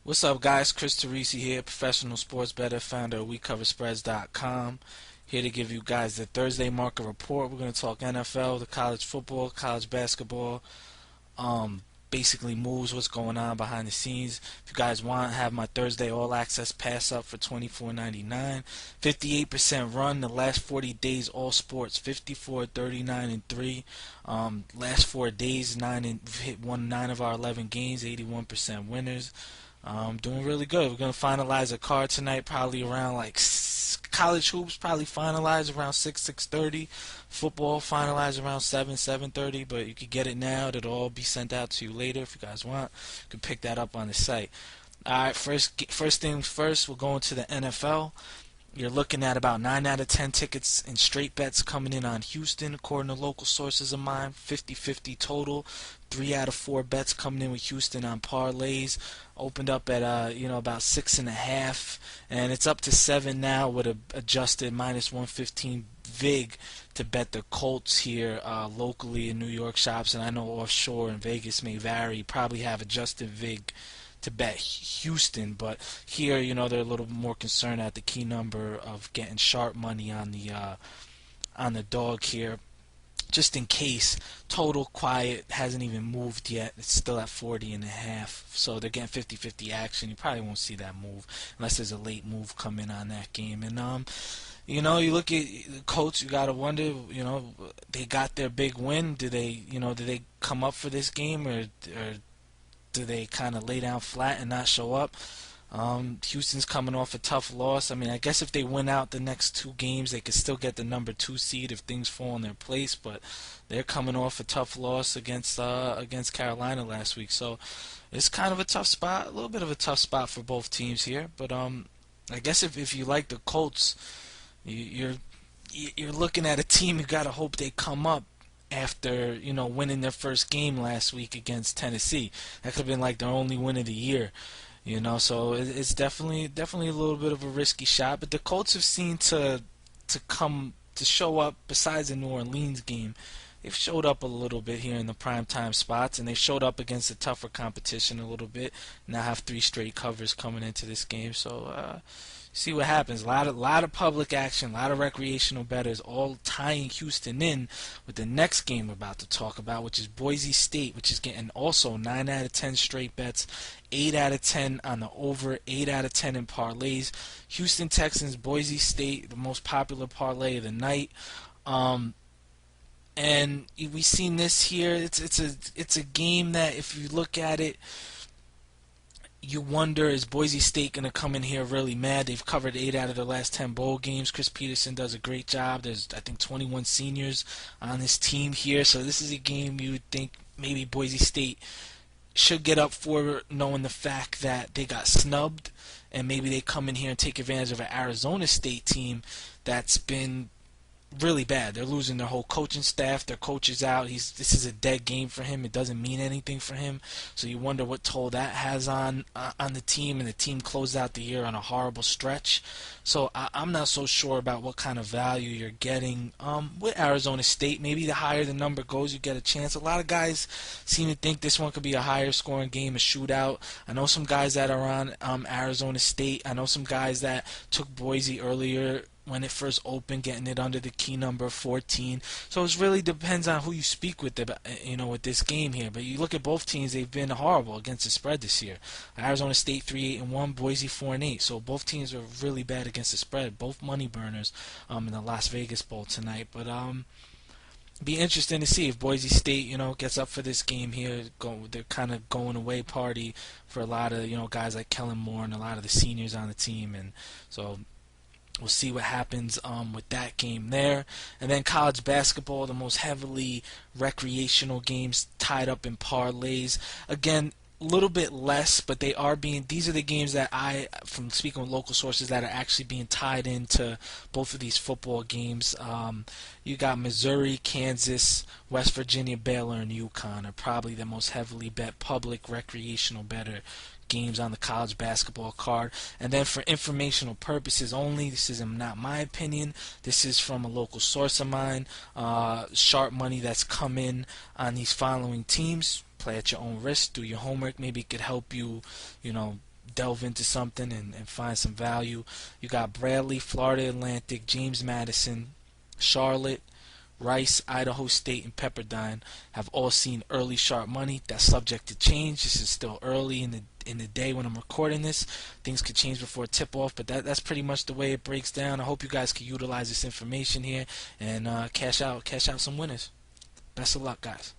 What's up, guys? Chris Teresi here, professional sports bettor, founder of WeCoverSpreads.com. Here to give you guys the Thursday market report. We're going to talk NFL, the college football, college basketball, basically moves, what's going on behind the scenes. If you guys want, have my Thursday all access pass up for $24.99. 58% run the last 40 days, all sports 54, 39, and 3. Last 4 days, won 9 of our 11 games, 81% winners. Doing really good. We're gonna finalize a card tonight, probably around like college hoops, probably finalize around 6:30. Football finalize around 7:30. But you could get it now. It'll all be sent out to you later if you guys want. You can pick that up on the site. All right, first things first. We're going to the NFL. You're looking at about 9 out of 10 tickets and straight bets coming in on Houston, according to local sources of mine. 50-50 total. 3 out of 4 bets coming in with Houston on parlays. Opened up at about 6.5, and it's up to 7 now with a adjusted -115 vig to bet the Colts here locally in New York shops, and I know offshore in Vegas may vary. Probably have adjusted vig to bet Houston, but here, they're a little more concerned at the key number of getting sharp money on the dog here. Just in case, total quiet, hasn't even moved yet. It's still at 40.5, so they're getting 50-50 action. You probably won't see that move unless there's a late move coming on that game. And you look at the Colts, you gotta wonder, they got their big win. Did they come up for this game, or do they kind of lay down flat and not show up? Houston's coming off a tough loss. I mean, I guess if they win out the next 2 games, they could still get the number 2 seed if things fall in their place. But they're coming off a tough loss against Carolina last week, so it's kind of a tough spot, a little bit of a tough spot for both teams here. But I guess if you like the Colts, you're looking at a team you gotta hope they come up after winning their first game last week against Tennessee. That could have been like their only win of the year. So it's definitely a little bit of a risky shot. But the Colts have seemed to show up. Besides the New Orleans game, they've showed up a little bit here in the primetime spots, and they showed up against a tougher competition a little bit. Now have 3 straight covers coming into this game. So see what happens. A lot of public action, a lot of recreational bettors, all tying Houston in with the next game we're about to talk about, which is Boise State, which is getting also 9 out of 10 straight bets, 8 out of 10 on the over, 8 out of 10 in parlays. Houston Texans, Boise State, the most popular parlay of the night. And we've seen this here. It's a game that, if you look at it, you wonder, is Boise State going to come in here really mad? They've covered 8 out of the last 10 bowl games. Chris Peterson does a great job. There's, I think, 21 seniors on this team here. So this is a game you would think maybe Boise State should get up for, knowing the fact that they got snubbed. And maybe they come in here and take advantage of an Arizona State team that's been really bad. They're losing their whole coaching staff. Their coach is out. This is a dead game for him. It doesn't mean anything for him. So you wonder what toll that has on the team. And the team closed out the year on a horrible stretch. So I'm not so sure about what kind of value you're getting with Arizona State. Maybe the higher the number goes, you get a chance. A lot of guys seem to think this one could be a higher scoring game, a shootout. I know some guys that are on Arizona State. I know some guys that took Boise earlier when it first opened, getting it under the key number 14. So it really depends on who you speak with, with this game here. But you look at both teams; they've been horrible against the spread this year. Arizona State 3-8-1, Boise 4-8. So both teams are really bad against the spread. Both money burners in the Las Vegas Bowl tonight. But be interesting to see if Boise State, gets up for this game here. They're kind of going away party for a lot of guys like Kellen Moore and a lot of the seniors on the team, and so we'll see what happens with that game there. And then college basketball, the most heavily recreational games tied up in parlays. Again, a little bit less, but these are the games that from speaking with local sources, that are actually being tied into both of these football games. You got Missouri, Kansas, West Virginia, Baylor, and UConn are probably the most heavily bet public recreational better games on the college basketball card. And then for informational purposes only, this is not my opinion, this is from a local source of mine, sharp money that's come in on these following teams. Play at your own risk, do your homework. Maybe it could help you delve into something and find some value. You got Bradley, Florida Atlantic, James Madison, Charlotte, Rice, Idaho State, and Pepperdine have all seen early sharp money. That's subject to change. This is still early in the day when I'm recording this. Things could change before tip off, but that's pretty much the way it breaks down. I hope you guys can utilize this information here and cash out some winners. Best of luck, guys.